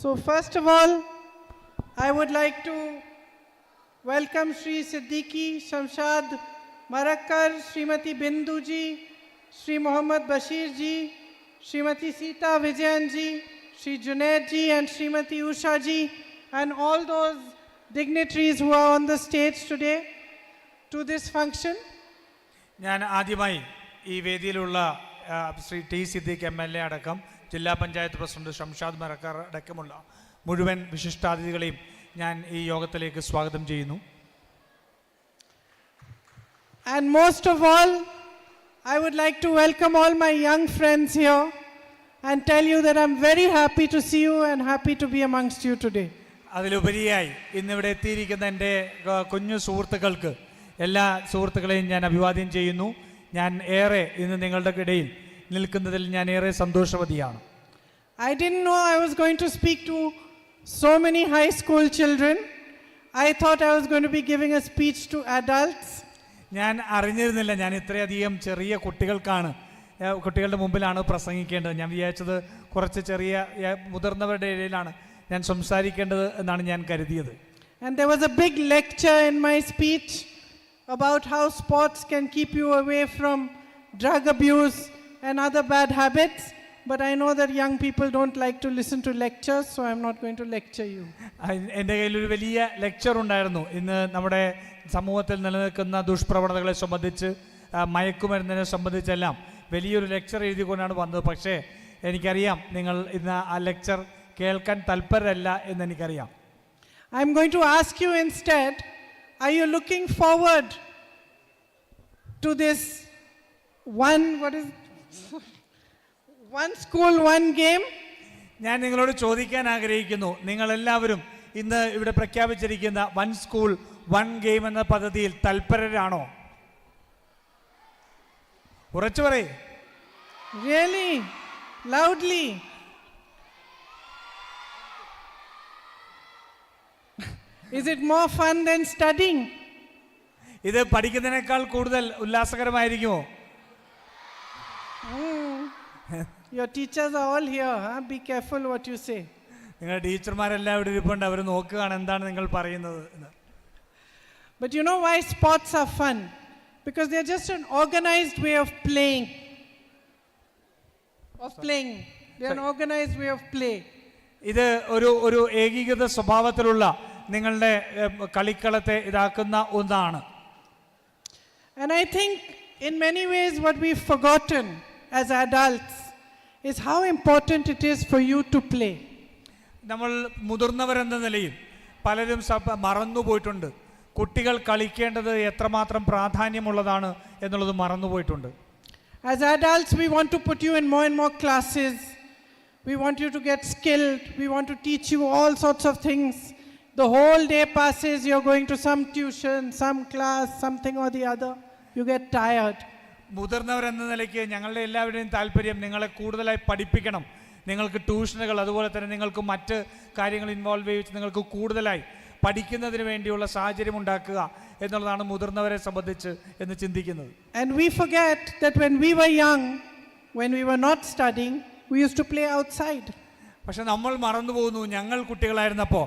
So first of all, I would like to welcome Sri Siddiqui Shamshad Marakkar, Srimati Bindu ji, Sri Mohammad Bashir ji, Srimati Sita Vijayan ji, Sri Junaid ji and Srimati Usha ji, and all those dignitaries who are on the stage today to this function. ഞാൻ ആദ്യമായി ഈ വേദിയിലുള്ള Shri T Siddique MLA അടക്കം ജില്ലാ panchayat president Shamshad Marakkar അടക്കമുള്ള മുഴുവൻ വിശിഷ്ടാതിഥികളെയും ഞാൻ ഈ യോഗത്തിലേക്ക് സ്വാഗതം ചെയ്യുന്നു. And most of all, I would like to welcome all my young friends here and tell you that I'm very happy to see you and happy to be amongst you today. അതിലുപരിയായി ഇന്നിവിടെ എത്തിയിരിക്കുന്ന എൻ്റെ കുഞ്ഞു സുഹൃത്തുക്കൾക്ക് എല്ലാ സുഹൃത്തുക്കളെയും ഞാൻ അഭിവാദ്യം ചെയ്യുന്നു. ഞാൻ ഏറെ ഇന്ന് നിങ്ങളുടെ ഇടയിൽ നിൽക്കുന്നതിൽ ഞാൻ ഏറെ സന്തോഷവതിയാണ്. I didn't know I was going to speak to so many high school children. I thought I was going to be giving a speech to adults. ഞാൻ അറിഞ്ഞിരുന്നില്ല ഞാൻ ഇത്രയധികം ചെറിയ കുട്ടികളുടെ മുമ്പിലാണ് പ്രസംഗിക്കേണ്ടത്. ഞാൻ വിചാരിച്ചത് കുറച്ച് ചെറിയ മുതിർന്നവരുടെ ഇടയിലാണ് ഞാൻ സംസാരിക്കേണ്ടത് എന്നാണ് ഞാൻ കരുതിയത്. And there was a big lecture in my speech about how sports can keep you away from drug abuse and other bad habits. But I know that young people don't like to listen to lectures, so I'm not going to lecture you. എൻ്റെ കയ്യിലൊരു വലിയ lecture ഉണ്ടായിരുന്നു. ഇന്ന് നമ്മുടെ സമൂഹത്തിൽ നിലനിൽക്കുന്ന ദുഷ്പ്രവണതകളെ സംബന്ധിച്ച് മയക്കുമരുന്നിനെ സംബന്ധിച്ചെല്ലാം വലിയൊരു ലെക്ചർ എഴുതിക്കൊണ്ടാണ് വന്നത്. പക്ഷേ എനിക്കറിയാം നിങ്ങൾ ഇന്ന് ആ ലെക്ചർ കേൾക്കാൻ തൽപരരല്ല എന്ന് എനിക്കറിയാം. I'm going to ask you instead, are you looking forward to this one school, one game? ഞാൻ നിങ്ങളോട് ചോദിക്കാൻ ആഗ്രഹിക്കുന്നു, നിങ്ങളെല്ലാവരും ഇന്ന് ഇവിടെ പ്രഖ്യാപിച്ചിരിക്കുന്ന വൺ സ്കൂൾ വൺ ഗെയിം എന്ന പദ്ധതിയിൽ തൽപരരാണോ? ഉറച്ചു പറയ്. Really? Loudly? Is it more fun than studying? ഇത് പഠിക്കുന്നതിനേക്കാൾ കൂടുതൽ ഉല്ലാസകരമായിരിക്കുമോ? Your teachers are all here. Be careful what you say. നിങ്ങളുടെ ടീച്ചർമാരെല്ലാം ഇവിടെ ഇരിപ്പുണ്ട്. അവർ നോക്കുകയാണ് എന്താണ് നിങ്ങൾ പറയുന്നത്. But you know why sports are fun? Because they're just an organized way of playing. They're an organized way of play. ഇത് ഒരു ഏകീകൃത സ്വഭാവത്തിലുള്ള നിങ്ങളുടെ കളിക്കളത്തെ ഇതാക്കുന്ന ഒന്നാണ്. And I think in many ways what we've forgotten as adults is how important it is for you to play. നമ്മൾ മുതിർന്നവരെന്ന നിലയിൽ പലരും മറന്നുപോയിട്ടുണ്ട്. കുട്ടികൾ കളിക്കേണ്ടത് എത്രമാത്രം പ്രാധാന്യമുള്ളതാണ് എന്നുള്ളത് മറന്നുപോയിട്ടുണ്ട്. As adults we want to put you in more and more classes. We want you to get skilled. We want to teach you all sorts of things. The whole day passes, you're going to some tuition, some class, something or the other. You get tired. മുതിർന്നവരെന്ന നിലയ്ക്ക് ഞങ്ങളുടെ എല്ലാവരുടെയും താല്പര്യം നിങ്ങളെ കൂടുതലായി പഠിപ്പിക്കണം. നിങ്ങൾക്ക് ട്യൂഷനുകൾ അതുപോലെ തന്നെ നിങ്ങൾക്ക് മറ്റ് കാര്യങ്ങൾ ഇൻവോൾവ് ചെയ്യിച്ച് നിങ്ങൾക്ക് കൂടുതലായി പഠിക്കുന്നതിന് വേണ്ടിയുള്ള സാഹചര്യം ഉണ്ടാക്കുക എന്നുള്ളതാണ് മുതിർന്നവരെ സംബന്ധിച്ച് എന്ന് ചിന്തിക്കുന്നത്. And we forget that when we were young, when we were not studying, we used to play outside. പക്ഷെ നമ്മൾ മറന്നു പോകുന്നു, ഞങ്ങൾ കുട്ടികളായിരുന്നപ്പോൾ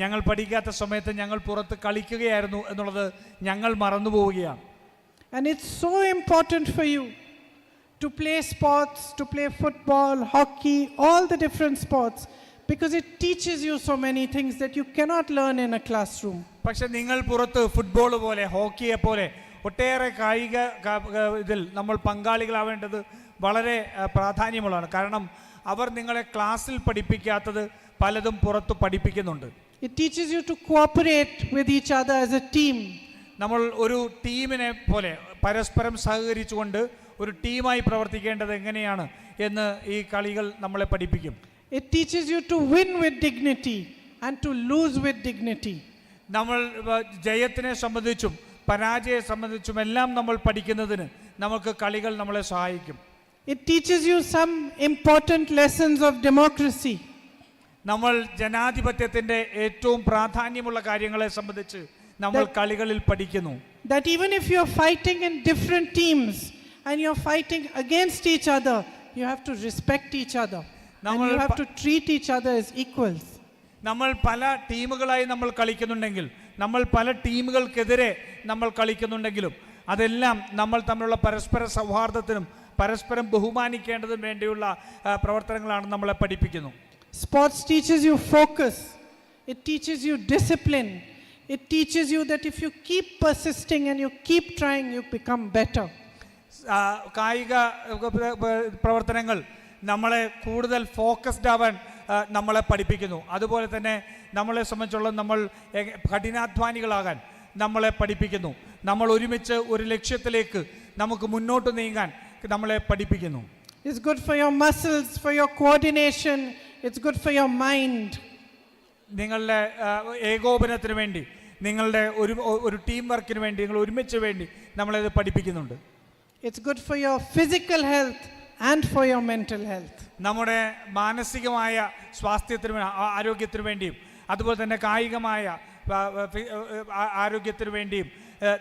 ഞങ്ങൾ പഠിക്കാത്ത സമയത്ത് ഞങ്ങൾ പുറത്ത് കളിക്കുകയായിരുന്നു എന്നുള്ളത് ഞങ്ങൾ മറന്നു പോവുകയാണ്. And it's so important for you to play sports, to play football, hockey, all the different sports, because it teaches you so many things that you cannot learn in a classroom. പക്ഷെ നിങ്ങൾ പുറത്ത് football പോലെ ഹോക്കിയെ പോലെ ഒട്ടേറെ കായിക ഇതിൽ നമ്മൾ പങ്കാളികളാവേണ്ടത് വളരെ പ്രാധാന്യമുള്ളതാണ്. കാരണം അവർ നിങ്ങളെ ക്ലാസ്സിൽ പഠിപ്പിക്കാത്തത് പലതും പുറത്ത് പഠിപ്പിക്കുന്നുണ്ട്. It teaches you to cooperate with each other as a team. നമ്മൾ ഒരു ടീമിനെ പോലെ പരസ്പരം സഹകരിച്ചുകൊണ്ട് ഒരു ടീമായി പ്രവർത്തിക്കേണ്ടത് എങ്ങനെയാണ് എന്ന് ഈ കളികൾ നമ്മളെ പഠിപ്പിക്കും. It teaches you to win with dignity and to lose with dignity. നമ്മൾ ജയത്തിനെ സംബന്ധിച്ചും പരാജയത്തെ സംബന്ധിച്ചും എല്ലാം നമ്മൾ പഠിക്കുന്നതിന് നമുക്ക് കളികൾ നമ്മളെ സഹായിക്കും. It teaches you some important lessons of democracy. നമ്മൾ ജനാധിപത്യത്തിന്റെ ഏറ്റവും പ്രാധാന്യമുള്ള കാര്യങ്ങളെ സംബന്ധിച്ച് നമ്മൾ കളികളിൽ പഠിക്കുന്നു. That even if you're fighting in different teams and you're fighting against each other, you have to respect each other. And you have to treat each other as equals. നമ്മൾ പല ടീമുകളായി നമ്മൾ കളിക്കുന്നുണ്ടെങ്കിൽ, നമ്മൾ പല ടീമുകൾക്കെതിരെ നമ്മൾ കളിക്കുന്നുണ്ടെങ്കിലും അതെല്ലാം നമ്മൾ തമ്മിലുള്ള പരസ്പര സൗഹാർദ്ദത്തിനും പരസ്പരം ബഹുമാനിക്കേണ്ടതിനും വേണ്ടിയുള്ള പ്രവർത്തനങ്ങളാണ് നമ്മളെ പഠിപ്പിക്കുന്നു. Sports teaches you focus. It teaches you discipline. It teaches you that if you keep persisting and you keep trying, you become better. കായിക പ്രവർത്തനങ്ങൾ നമ്മളെ കൂടുതൽ ഫോക്കസ്ഡ് ആവാൻ നമ്മളെ പഠിപ്പിക്കുന്നു. അതുപോലെ തന്നെ നമ്മളെ സംബന്ധിച്ചുള്ള നമ്മൾ കഠിനാധ്വാനികളാകാൻ നമ്മളെ പഠിപ്പിക്കുന്നു. നമ്മൾ ഒരുമിച്ച് ഒരു ലക്ഷ്യത്തിലേക്ക് നമുക്ക് മുന്നോട്ട് നീങ്ങാൻ നമ്മളെ പഠിപ്പിക്കുന്നു. It's good for your muscles, for your coordination. It's good for your mind. നിങ്ങളുടെ ഏകോപനത്തിന് വേണ്ടി, നിങ്ങളുടെ ഒരു ടീം വർക്കിന് വേണ്ടി, നിങ്ങൾ ഒരുമിച്ച് വേണ്ടി നമ്മളത് പഠിപ്പിക്കുന്നുണ്ട്. It's good for your physical health and for your mental health. നമ്മുടെ മാനസികമായ സ്വാസ്ഥ്യത്തിന് ആരോഗ്യത്തിന് വേണ്ടിയും അതുപോലെ തന്നെ കായികമായ ആരോഗ്യത്തിന് വേണ്ടിയും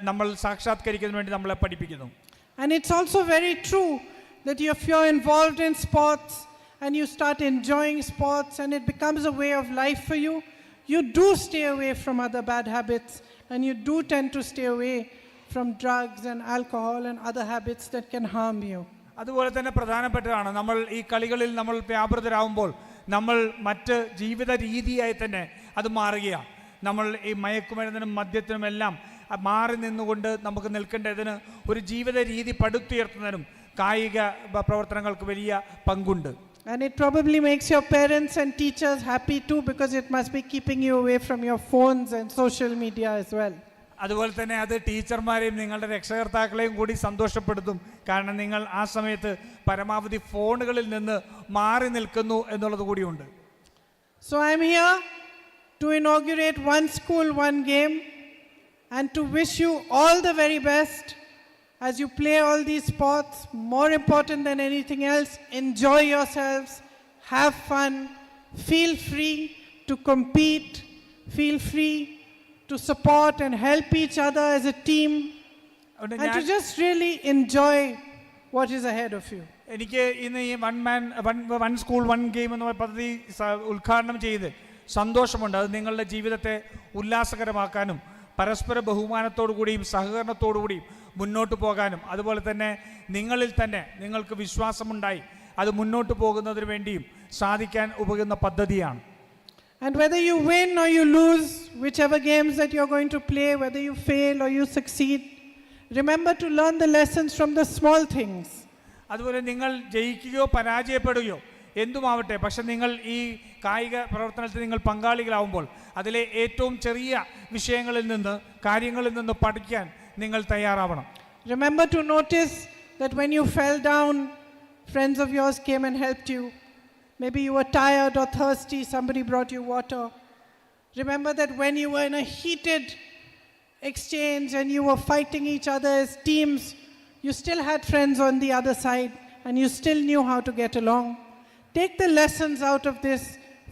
നമ്മൾ സാക്ഷാത്കരിക്കുന്നതിന് വേണ്ടി നമ്മളെ പഠിപ്പിക്കുന്നു. And it's also very true that if you're involved in sports and you start enjoying sports and it becomes a way of life for you, you do stay away from other bad habits and you do tend to stay away from drugs and alcohol and other habits that can harm you. അതുപോലെ തന്നെ പ്രധാനപ്പെട്ടതാണ് നമ്മൾ ഈ കളികളിൽ നമ്മൾ വ്യാപൃതരാകുമ്പോൾ നമ്മൾ മറ്റ് ജീവിത രീതിയായി തന്നെ അത് മാറുകയാണ്. നമ്മൾ ഈ മയക്കുമരുന്നിനും മദ്യത്തിനും എല്ലാം മാറി നിന്നുകൊണ്ട് നമുക്ക് നിൽക്കേണ്ടതിന് ഒരു ജീവിത രീതി പടുത്തുയർത്തുന്നതിനും കായിക പ്രവർത്തനങ്ങൾക്ക് വലിയ പങ്കുണ്ട്. And it probably makes your parents and teachers happy too, because it must be keeping you away from your phones and social media as well. അതുപോലെ തന്നെ അത് ടീച്ചർമാരെയും നിങ്ങളുടെ രക്ഷകർത്താക്കളെയും കൂടി സന്തോഷപ്പെടുത്തും. കാരണം നിങ്ങൾ ആ സമയത്ത് പരമാവധി ഫോണുകളിൽ നിന്ന് മാറി നിൽക്കുന്നു എന്നുള്ളത് കൂടിയുണ്ട്. So I'm here to inaugurate One School, One Game and to wish you all the very best as you play all these sports. More important than anything else, enjoy yourselves, have fun, feel free to compete, feel free to support and help each other as a team, and to just really enjoy what is ahead of you. എനിക്ക് ഇന്ന് ഈ one school one game എന്ന പദ്ധതി ഉദ്ഘാടനം ചെയ്ത് സന്തോഷമുണ്ട്. അത് നിങ്ങളുടെ ജീവിതത്തെ ഉല്ലാസകരമാക്കാനും പരസ്പര ബഹുമാനത്തോടു കൂടിയും സഹകരണത്തോടു കൂടിയും മുന്നോട്ട് പോകാനും അതുപോലെ തന്നെ നിങ്ങളിൽ തന്നെ നിങ്ങൾക്ക് വിശ്വാസമുണ്ടായി അത് മുന്നോട്ട് പോകുന്നതിന് വേണ്ടിയും സാധിക്കാൻ ഉപകുന്ന പദ്ധതിയാണ്. And whether you win or you lose, whichever games that you're going to play, whether you fail or you succeed, remember to learn the lessons from the small things. അതുപോലെ നിങ്ങൾ ജയിക്കുകയോ പരാജയപ്പെടുകയോ എന്തുമാവട്ടെ, പക്ഷെ നിങ്ങൾ ഈ കായിക പ്രവർത്തനത്തിൽ നിങ്ങൾ പങ്കാളികളാവുമ്പോൾ അതിലെ ഏറ്റവും ചെറിയ വിഷയങ്ങളിൽ നിന്ന് കാര്യങ്ങളിൽ നിന്ന് പഠിക്കാൻ നിങ്ങൾ തയ്യാറാവണം. Remember to notice that when you fell down, friends of yours came and helped you. Maybe you were tired or thirsty, somebody brought you water. Remember that when you were in a heated exchange and you were fighting each other as teams, you still had friends on the other side and you still knew how to get along. Take the lessons out of this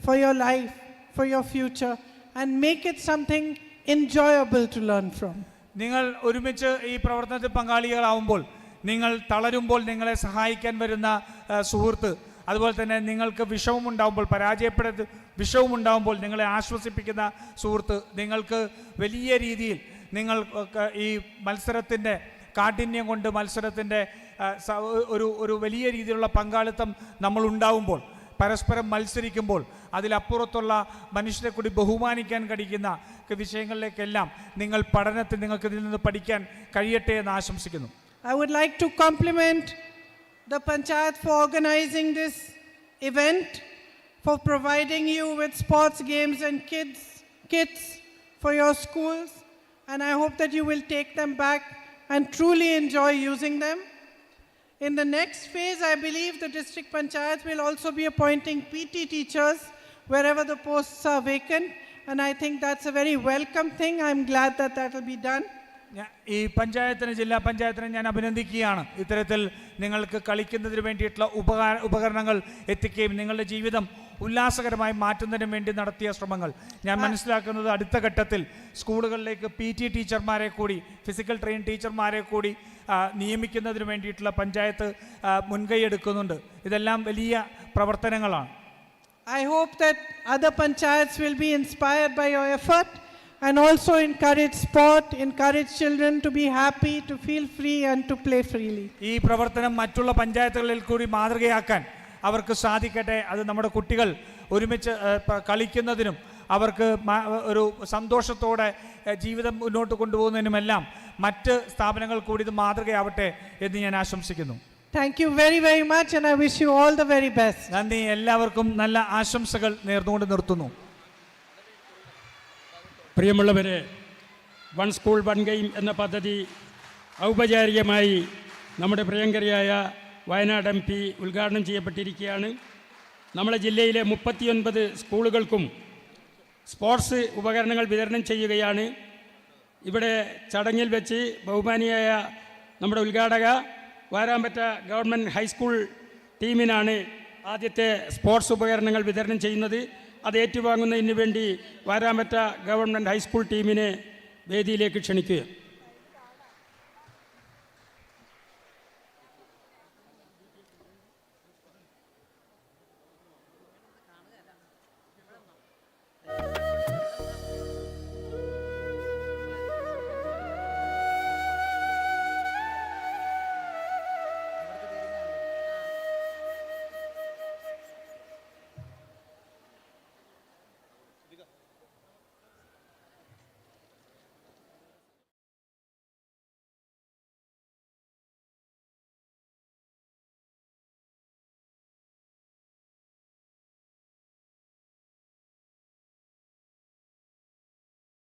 for your life, for your future, and make it something enjoyable to learn from. നിങ്ങൾ ഒരുമിച്ച് ഈ പ്രവർത്തനത്തിൽ പങ്കാളികളാവുമ്പോൾ, നിങ്ങൾ തളരുമ്പോൾ നിങ്ങളെ സഹായിക്കാൻ വരുന്ന സുഹൃത്ത്, അതുപോലെ തന്നെ നിങ്ങൾക്ക് വിഷമമുണ്ടാകുമ്പോൾ വിഷമമുണ്ടാകുമ്പോൾ നിങ്ങളെ ആശ്വസിപ്പിക്കുന്ന സുഹൃത്ത്, നിങ്ങൾക്ക് വലിയ രീതിയിൽ നിങ്ങൾ ഈ മത്സരത്തിൻ്റെ കാഠിന്യം കൊണ്ട് മത്സരത്തിൻ്റെ ഒരു വലിയ രീതിയിലുള്ള പങ്കാളിത്തം നമ്മൾ ഉണ്ടാവുമ്പോൾ, പരസ്പരം മത്സരിക്കുമ്പോൾ അതിലപ്പുറത്തുള്ള മനുഷ്യരെ കൂടി ബഹുമാനിക്കാൻ കഴിയുന്ന വിഷയങ്ങളിലേക്കെല്ലാം നിങ്ങൾ പഠനത്തിൽ നിങ്ങൾക്ക് ഇതിൽ നിന്ന് പഠിക്കാൻ കഴിയട്ടെ എന്ന് ആശംസിക്കുന്നു. I would like to compliment the Panchayat for organizing this event, for providing you with sports games and kits for your schools, and I hope that you will take them back and truly enjoy using them. In the next phase, I believe the district Panchayat will also be appointing PT teachers wherever the posts are vacant, and I think that's a very welcome thing. I'm glad that that will be done. ഈ ജില്ലാ പഞ്ചായത്തിനെ ഞാൻ അഭിനന്ദിക്കുകയാണ്. ഇത്തരത്തിൽ നിങ്ങൾക്ക് കളിക്കുന്നതിന് വേണ്ടിയിട്ടുള്ള ഉപകരണങ്ങൾ എത്തിക്കുകയും നിങ്ങളുടെ ജീവിതം ഉല്ലാസകരമായി മാറ്റുന്നതിന് വേണ്ടി നടത്തിയ ശ്രമങ്ങൾ ഞാൻ മനസ്സിലാക്കുന്നത് അടുത്ത ഘട്ടത്തിൽ സ്കൂളുകളിലേക്ക് PT ടീച്ചർമാരെ കൂടി, ഫിസിക്കൽ ട്രെയിൻ ടീച്ചർമാരെ കൂടി നിയമിക്കുന്നതിന് വേണ്ടിയിട്ടുള്ള പഞ്ചായത്ത് മുൻകൈ എടുക്കുന്നുണ്ട്. ഇതെല്ലാം വലിയ പ്രവർത്തനങ്ങളാണ്. I hope that other panchayats will be inspired by your effort and also encourage sport, encourage children to be happy, to feel free and to play freely. ഈ പ്രവർത്തനം മറ്റുള്ള പഞ്ചായത്തുകളിൽ കൂടി മാതൃകയാക്കാൻ അവർക്ക് സാധിക്കട്ടെ. അത് നമ്മുടെ കുട്ടികൾ ഒരുമിച്ച് കളിക്കുന്നതിനും അവർക്ക് ഒരു സന്തോഷത്തോടെ ജീവിതം മുന്നോട്ട് കൊണ്ടുപോകുന്നതിനുമെല്ലാം മറ്റ് സ്ഥാപനങ്ങൾ കൂടി ഇത് മാതൃകയാവട്ടെ എന്ന് ഞാൻ ആശംസിക്കുന്നു. Thank you very, very much and I wish you all the very best. നന്ദി. എല്ലാവർക്കും നല്ല ആശംസകൾ നേർന്നുകൊണ്ട് നിർത്തുന്നു. പ്രിയമുള്ളവരെ, വൺ സ്കൂൾ വൺ ഗെയിം എന്ന പദ്ധതി ഔപചാരികമായി നമ്മുടെ പ്രിയങ്കരിയായ വയനാട് MP ഉദ്ഘാടനം ചെയ്യപ്പെട്ടിരിക്കുകയാണ്. നമ്മുടെ ജില്ലയിലെ 39 സ്കൂളുകൾക്കും സ്പോർട്സ് ഉപകരണങ്ങൾ വിതരണം ചെയ്യുകയാണ്. ഇവിടെ ചടങ്ങിൽ വെച്ച് ബഹുമാനിയായ നമ്മുടെ ഉദ്ഘാടക വാരാമ്പറ്റ ഗവൺമെൻറ് ഹൈസ്കൂൾ ടീമിനാണ് ആദ്യത്തെ സ്പോർട്സ് ഉപകരണങ്ങൾ വിതരണം ചെയ്യുന്നത്. അത് ഏറ്റുവാങ്ങുന്നതിന് വേണ്ടി വാരാമ്പറ്റ ഗവൺമെൻറ് ഹൈസ്കൂൾ ടീമിനെ വേദിയിലേക്ക് ക്ഷണിക്കുക.